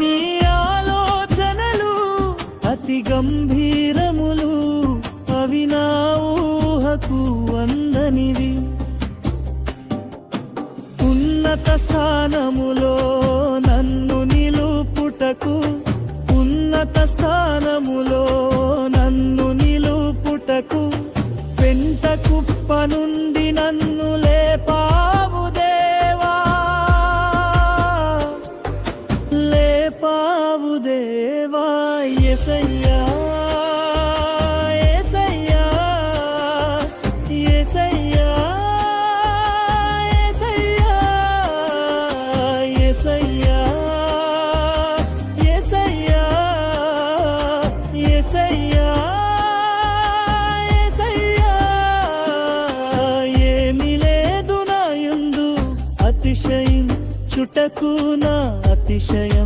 నీ ఆలోచనలు అతి గంభీరములు, అవి నా ఊహకు అందనివి. ఉన్నత స్థానములో నన్ను నిలుపుటకు, ఉన్నత స్థానములో నన్ను నిలుపుటకు, పెంట కుప్ప నుండి నన్ను లేపావు దేవా, లేపావు దేవా. యేసయ్యా యేసయ్యా యేసయ్యా యేసయ్యా యేసయ్యా యేసయ్యా యేసయ్యా. ఏమీ లేదు నా యందు అతిశయించుటకు, నా అతిశయం